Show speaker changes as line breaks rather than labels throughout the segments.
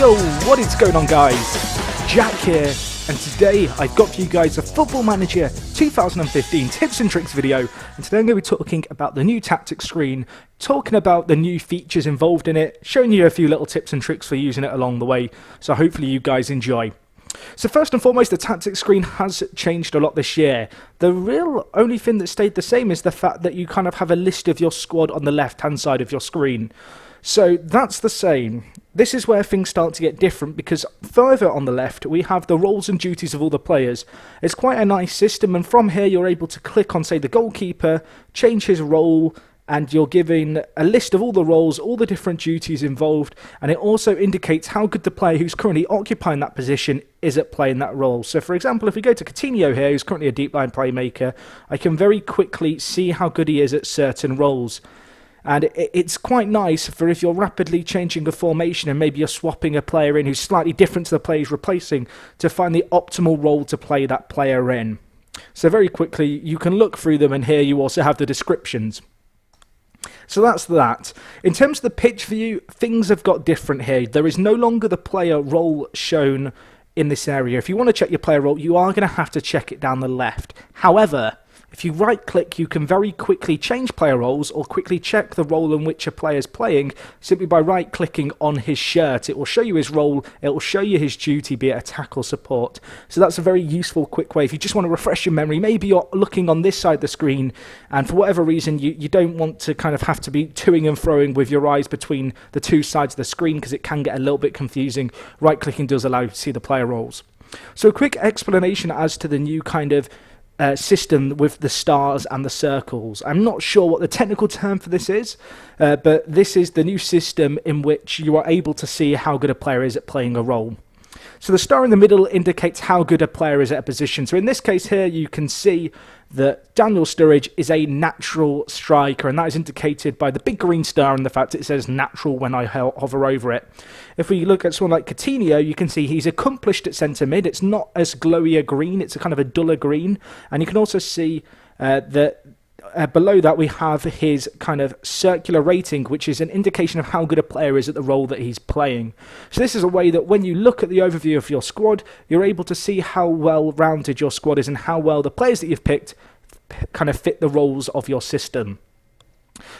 Yo, what is going on, guys? Jack here, and today I've got for you guys a Football Manager 2015 tips and tricks video, and today I'm going to be talking about the new tactics screen, talking about the new features involved in it, showing you a few little tips and tricks for using it along the way, so hopefully you guys enjoy. So first and foremost, the tactics screen has changed a lot this year. The real only thing that stayed the same is the fact that you kind of have a list of your squad on the left-hand side of your screen. So that's the same. This is where things start to get different, because further on the left we have the roles and duties of all the players. It's quite a nice system, and from here you're able to click on, say, the goalkeeper, change his role, and you're given a list of all the roles, all the different duties involved, and it also indicates how good the player who's currently occupying that position is at playing that role. So for example, if we go to Coutinho here, who's currently a deep line playmaker, I can very quickly see how good he is at certain roles. And it's quite nice for if you're rapidly changing a formation and maybe you're swapping a player in who's slightly different to the player he's replacing, to find the optimal role to play that player in. So very quickly you can look through them, and here you also have the descriptions. So that's that. In terms of the pitch view, things have got different here. There is no longer the player role shown in this area. If you want to check your player role, you are going to have to check it down the left. However, if you right click, you can very quickly change player roles or quickly check the role in which a player is playing simply by right clicking on his shirt. It will show you his role, it will show you his duty, be it attack or support. So that's a very useful quick way if you just want to refresh your memory. Maybe you're looking on this side of the screen and for whatever reason you don't want to kind of have to be toing and froing with your eyes between the two sides of the screen, because it can get a little bit confusing. Right clicking does allow you to see the player roles. So a quick explanation as to the new kind of system with the stars and the circles. I'm not sure what the technical term for this is, but this is the new system in which you are able to see how good a player is at playing a role. So the star in the middle indicates how good a player is at a position. So in this case here, you can see that Daniel Sturridge is a natural striker, and that is indicated by the big green star and the fact it says natural when I hover over it. If we look at someone like Coutinho, you can see he's accomplished at centre mid. It's not as glowy a green, it's a kind of a duller green. And you can also see that below that we have his kind of circular rating, which is an indication of how good a player is at the role that he's playing. So this is a way that when you look at the overview of your squad, you're able to see how well rounded your squad is and how well the players that you've picked kind of fit the roles of your system.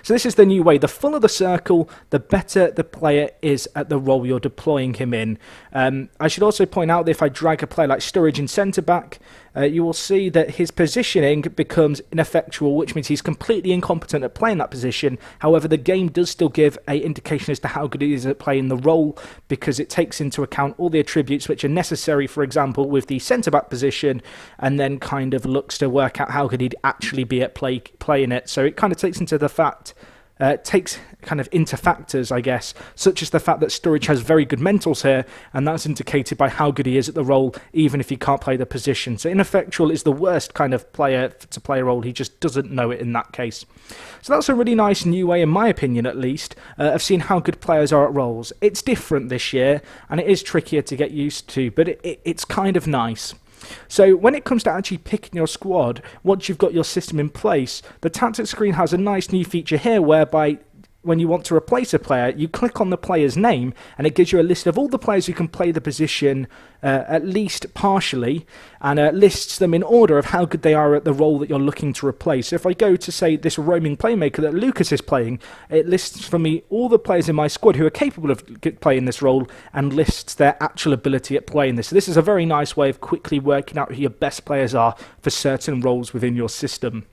So this is the new way. The fuller the circle, the better the player is at the role you're deploying him in. I should also point out that if I drag a player like Sturridge in centre-back, you will see that his positioning becomes ineffectual, which means he's completely incompetent at playing that position. However, the game does still give an indication as to how good he is at playing the role, because it takes into account all the attributes which are necessary, for example, with the centre-back position, and then kind of looks to work out how good he'd actually be at playing it. So it kind of takes into the fact, takes kind of into factors, I guess, such as the fact that Sturridge has very good mentals here, and that's indicated by how good he is at the role, even if he can't play the position. So ineffectual is the worst kind of player to play a role. He just doesn't know it in that case. So that's a really nice new way, in my opinion at least, of seeing how good players are at roles. It's different this year, and it is trickier to get used to, but it's kind of nice. So when it comes to actually picking your squad, once you've got your system in place, the tactics screen has a nice new feature here whereby when you want to replace a player, you click on the player's name and it gives you a list of all the players who can play the position at least partially, and lists them in order of how good they are at the role that you're looking to replace. So if I go to, say, this roaming playmaker that Lucas is playing, it lists for me all the players in my squad who are capable of playing this role and lists their actual ability at playing this. So this is a very nice way of quickly working out who your best players are for certain roles within your system.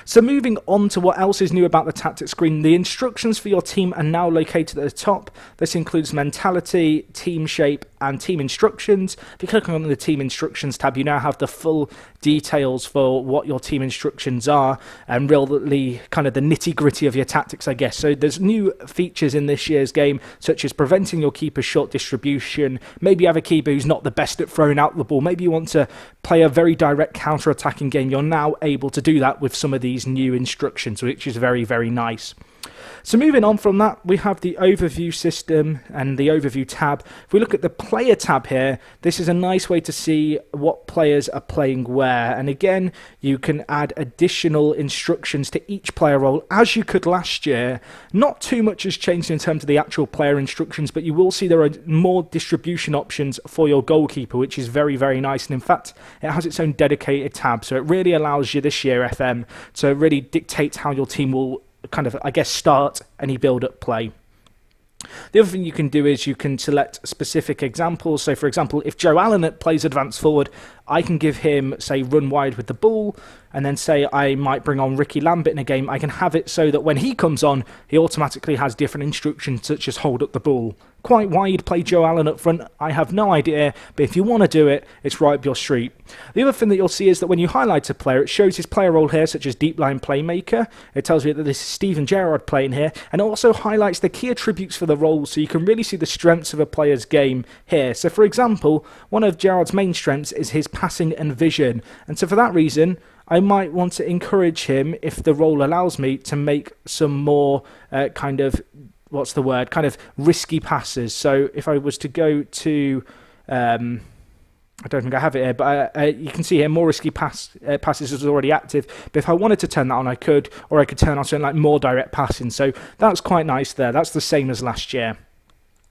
So moving on to what else is new about the tactics screen, the instructions for your team are now located at the top. This includes mentality, team shape, and team instructions. If you click on the team instructions tab, you now have the full details for what your team instructions are, and really kind of the nitty-gritty of your tactics, I guess. So there's new features in this year's game, such as preventing your keeper's short distribution. Maybe you have a keeper who's not the best at throwing out the ball. Maybe you want to play a very direct counter-attacking game. You're now able to do that with some of these new instructions, which is very, very nice. So moving on from that, we have the overview system and the overview tab. If we look at the player tab here, this is a nice way to see what players are playing where. And again, you can add additional instructions to each player role as you could last year. Not too much has changed in terms of the actual player instructions, but you will see there are more distribution options for your goalkeeper, which is very, very nice. And in fact, it has its own dedicated tab. So it really allows you this year, FM, to really dictate how your team will kind of, I guess, start any build-up play. The other thing you can do is you can select specific examples. So, for example, if Joe Allen plays advance forward, I can give him, say, run wide with the ball, and then say I might bring on Ricky Lambert in a game. I can have it so that when he comes on, he automatically has different instructions, such as hold up the ball. Quite why you'd play Joe Allen up front, I have no idea, but if you want to do it, it's right up your street. The other thing that you'll see is that when you highlight a player, it shows his player role here, such as deep line playmaker. It tells you that this is Steven Gerrard playing here, and it also highlights the key attributes for the role, so you can really see the strengths of a player's game here. So, for example, one of Gerrard's main strengths is his passing and vision, and so for that reason, I might want to encourage him, if the role allows me, to make some more kind of risky passes. So if I was to go to, I don't think I have it here, but you can see here more risky passes is already active. But if I wanted to turn that on, I could, or I could turn on something like more direct passing. So that's quite nice there. That's the same as last year.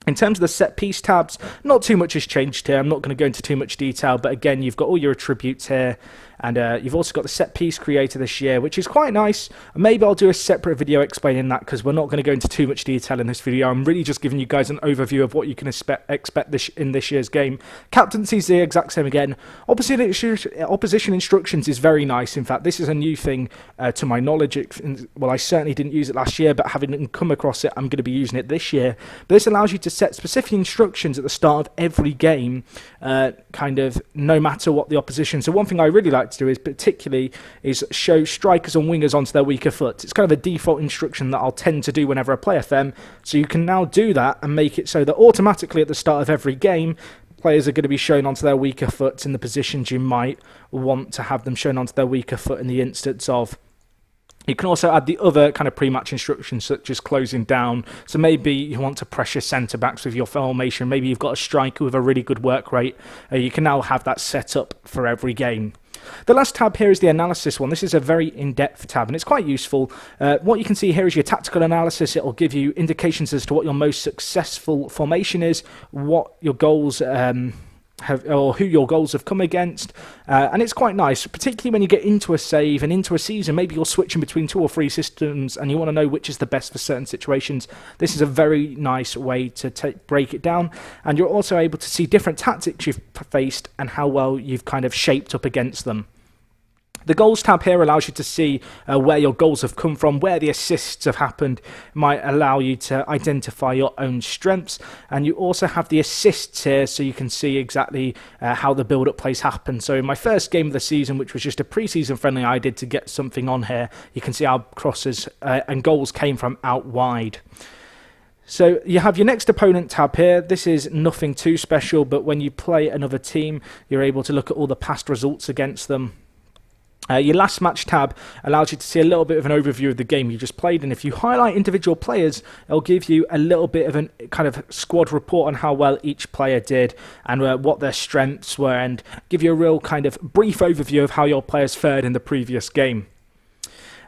In terms of the set piece tabs, not too much has changed here. I'm not going to go into too much detail, but again, you've got all your attributes here, and you've also got the set piece creator this year, which is quite nice. Maybe I'll do a separate video explaining that, because we're not going to go into too much detail in this video. I'm really just giving you guys an overview of what you can expect in this year's game. Captaincy is the exact same again. Opposition instructions is very nice. In fact, this is a new thing to my knowledge. Well, I certainly didn't use it last year, but having come across it, I'm going to be using it this year. But this allows you to set specific instructions at the start of every game, kind of no matter what the opposition. So one thing I really like to do is show strikers and wingers onto their weaker foot. It's kind of a default instruction that I'll tend to do whenever I play FM. So you can now do that and make it so that automatically at the start of every game, players are going to be shown onto their weaker foot in the positions you might want to have them shown onto their weaker foot in the instance of. You can also add the other kind of pre-match instructions, such as closing down. So maybe you want to pressure centre-backs with your formation. Maybe you've got a striker with a really good work rate. You can now have that set up for every game. The last tab here is the analysis one. This is a very in-depth tab, and it's quite useful. What you can see here is your tactical analysis. It will give you indications as to what your most successful formation is, what your goals or who your goals have come against, and it's quite nice, particularly when you get into a save and into a season. Maybe you're switching between 2 or 3 systems and you want to know which is the best for certain situations. This is a very nice way to break it down, and you're also able to see different tactics you've faced and how well you've kind of shaped up against them. The goals tab here allows you to see where your goals have come from, where the assists have happened. It might allow you to identify your own strengths, and you also have the assists here, so you can see exactly how the build-up plays happen. So in my first game of the season, which was just a pre-season friendly I did to get something on here, you can see how crosses and goals came from out wide. So you have your next opponent tab here. This is nothing too special, but when you play another team, you're able to look at all the past results against them. Your last match tab allows you to see a little bit of an overview of the game you just played, and if you highlight individual players, it'll give you a little bit of a kind of squad report on how well each player did and what their strengths were, and give you a real kind of brief overview of how your players fared in the previous game.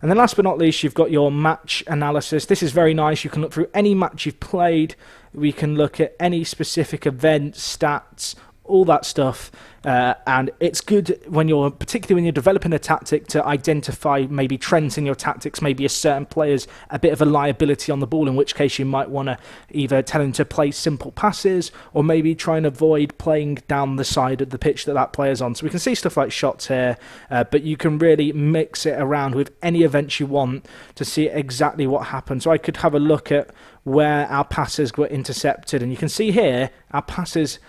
And then last but not least, you've got your match analysis. This is very nice. You can look through any match you've played. We can look at any specific events, stats, all that stuff, and it's good particularly when you're developing a tactic, to identify maybe trends in your tactics. Maybe a certain player's a bit of a liability on the ball, in which case you might want to either tell him to play simple passes, or maybe try and avoid playing down the side of the pitch that player's on. So we can see stuff like shots here, but you can really mix it around with any events you want to see exactly what happened. So I could have a look at where our passes were intercepted, and you can see here our passes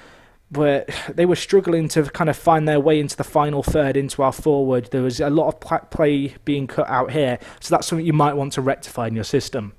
they were struggling to kind of find their way into the final third, into our forward. There was a lot of play being cut out here, so that's something you might want to rectify in your system.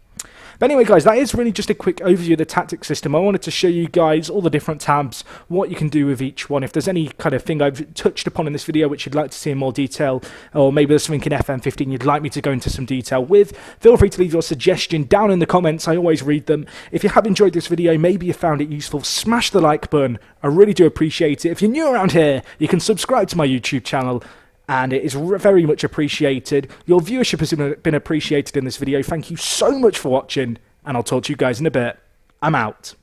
But anyway, guys, that is really just a quick overview of the tactics system. I wanted to show you guys all the different tabs, what you can do with each one. If there's any kind of thing I've touched upon in this video which you'd like to see in more detail, or maybe there's something in FM15 you'd like me to go into some detail with, feel free to leave your suggestion down in the comments. I always read them. If you have enjoyed this video, maybe you found it useful, smash the like button. I really do appreciate it. If you're new around here, you can subscribe to my YouTube channel, and it is very much appreciated. Your viewership has been appreciated in this video. Thank you so much for watching, and I'll talk to you guys in a bit. I'm out.